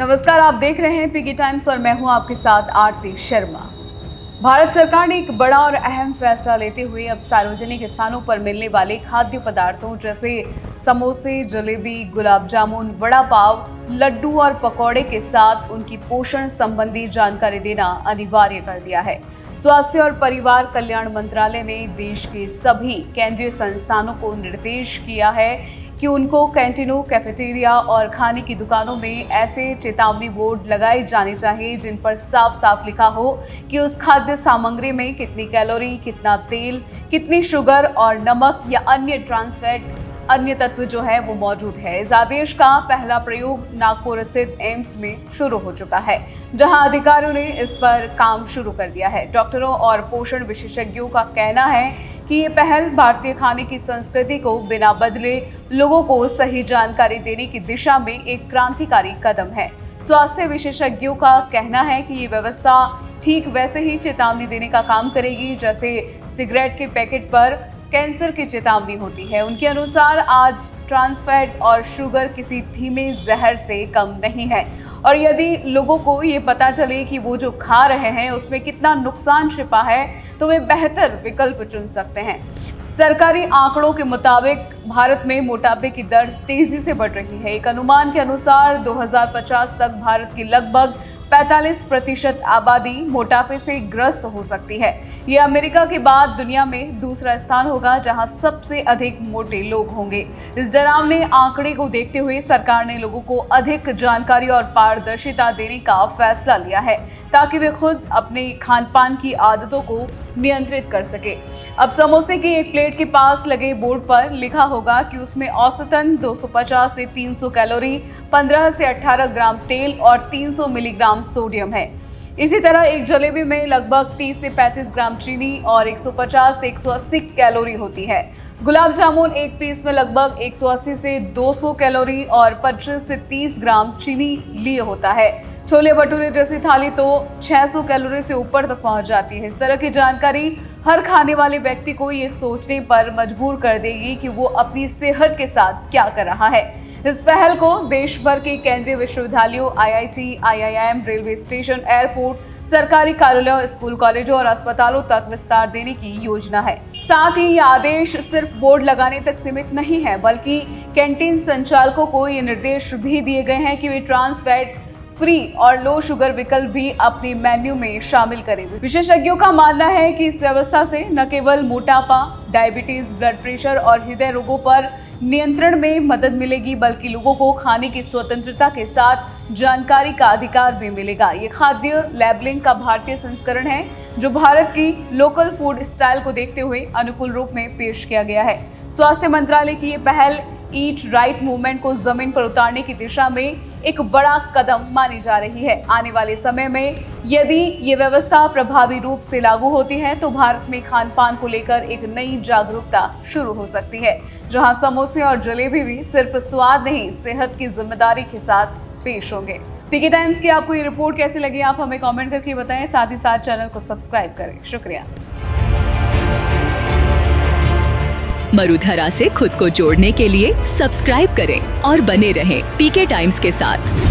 नमस्कार, आप देख रहे हैं पीके टाइम्स और मैं हूं आपके साथ आरती शर्मा। भारत सरकार ने एक बड़ा और अहम फैसला लेते हुए अब सार्वजनिक स्थानों पर मिलने वाले खाद्य पदार्थों जैसे समोसे, जलेबी, गुलाब जामुन, वड़ा पाव, लड्डू और पकौड़े के साथ उनकी पोषण संबंधी जानकारी देना अनिवार्य कर दिया है। स्वास्थ्य और परिवार कल्याण मंत्रालय ने देश के सभी केंद्रीय संस्थानों को निर्देश किया है कि उनको कैंटीनों, कैफेटेरिया और खाने की दुकानों में ऐसे चेतावनी बोर्ड लगाए जाने चाहिए जिन पर साफ साफ लिखा हो कि उस खाद्य सामग्री में कितनी कैलोरी, कितना तेल, कितनी शुगर और नमक या अन्य ट्रांस फैट, अन्य तत्व जो है वो मौजूद है। इस आदेश का पहला प्रयोग नागपुर स्थित एम्स में शुरू हो चुका है, जहां अधिकारियों ने इस पर काम शुरू कर दिया है। डॉक्टरों और पोषण विशेषज्ञों का कहना है कि ये पहल भारतीय खाने की संस्कृति को बिना बदले लोगों को सही जानकारी देने की दिशा में एक क्रांतिकारी कदम है। स्वास्थ्य विशेषज्ञों का कहना है कि ये व्यवस्था ठीक वैसे ही चेतावनी देने का काम करेगी जैसे सिगरेट के पैकेट पर कैंसर की चेतावनी होती है। उनके अनुसार आज ट्रांस फैट और शुगर किसी धीमे जहर से कम नहीं है और यदि लोगों को ये पता चले कि वो जो खा रहे हैं उसमें कितना नुकसान छिपा है तो वे बेहतर विकल्प चुन सकते हैं। सरकारी आंकड़ों के मुताबिक भारत में मोटापे की दर तेजी से बढ़ रही है। एक अनुमान के अनुसार 2050 तक भारत की लगभग 45% आबादी मोटापे से ग्रस्त हो सकती है। ये अमेरिका के बाद दुनिया में दूसरा स्थान होगा जहां सबसे अधिक मोटे लोग होंगे। इस डरावने आंकड़े को देखते हुए सरकार ने लोगों को अधिक जानकारी और पारदर्शिता देने का फैसला लिया है ताकि वे खुद अपने खान पान की आदतों को नियंत्रित कर सके। अब समोसे की एक प्लेट के पास लगे बोर्ड पर लिखा होगा कि उसमें औसतन 250 से 300 कैलोरी, 15 से 18 ग्राम तेल और 300 मिलीग्राम सोडियम है। इसी तरह एक जलेबी में लगभग 30 से 35 ग्राम चीनी और 150 से 180 कैलोरी होती है। गुलाब जामुन एक पीस में लगभग 180 से 200 कैलोरी और 25 से 30 ग्राम चीनी लिए होता है। छोले भटूरे जैसी थाली तो 600 कैलोरी से ऊपर तक पहुंच जाती है। इस तरह की जानकारी हर खाने वाले व्यक्ति को ये सोचने पर मजबूर कर देगी कि वो अपनी सेहत के साथ क्या कर रहा है। इस पहल को देश भर के केंद्रीय विश्वविद्यालयों, IIT, IIM, railway station, airport, सरकारी कार्यालयों, स्कूल, कॉलेजों और अस्पतालों तक विस्तार देने की योजना है। साथ ही ये आदेश सिर्फ बोर्ड लगाने तक सीमित नहीं है, बल्कि कैंटीन संचालकों को ये निर्देश भी दिए गए हैं कि वे ट्रांस फैट फ्री और लो शुगर विकल्प भी अपने मेन्यू में शामिल करें। विशेषज्ञों का मानना है कि इस व्यवस्था से न केवल मोटापा, डायबिटीज, ब्लड प्रेशर और हृदय रोगों पर नियंत्रण में मदद मिलेगी बल्कि लोगों को खाने की स्वतंत्रता के साथ जानकारी का अधिकार भी मिलेगा। ये खाद्य लेबलिंग का भारतीय संस्करण है जो भारत की लोकल फूड स्टाइल को देखते हुए अनुकूल रूप में पेश किया गया है। स्वास्थ्य मंत्रालय की ये पहल ईट राइट मूवमेंट को जमीन पर उतारने की दिशा में एक बड़ा कदम मानी जा रही है। आने वाले समय में यदि ये व्यवस्था प्रभावी रूप से लागू होती है तो भारत में खान पान को लेकर एक नई जागरूकता शुरू हो सकती है, जहां समोसे और जलेबी भी सिर्फ स्वाद नहीं, सेहत की जिम्मेदारी के साथ पेश होंगे। पीके टाइम्स की आपको ये रिपोर्ट कैसी लगी, आप हमें कमेंट करके बताएं। साथ ही साथ चैनल को सब्सक्राइब करें। शुक्रिया। मरुधरा से खुद को जोड़ने के लिए सब्सक्राइब करें और बने रहें पीके टाइम्स के साथ।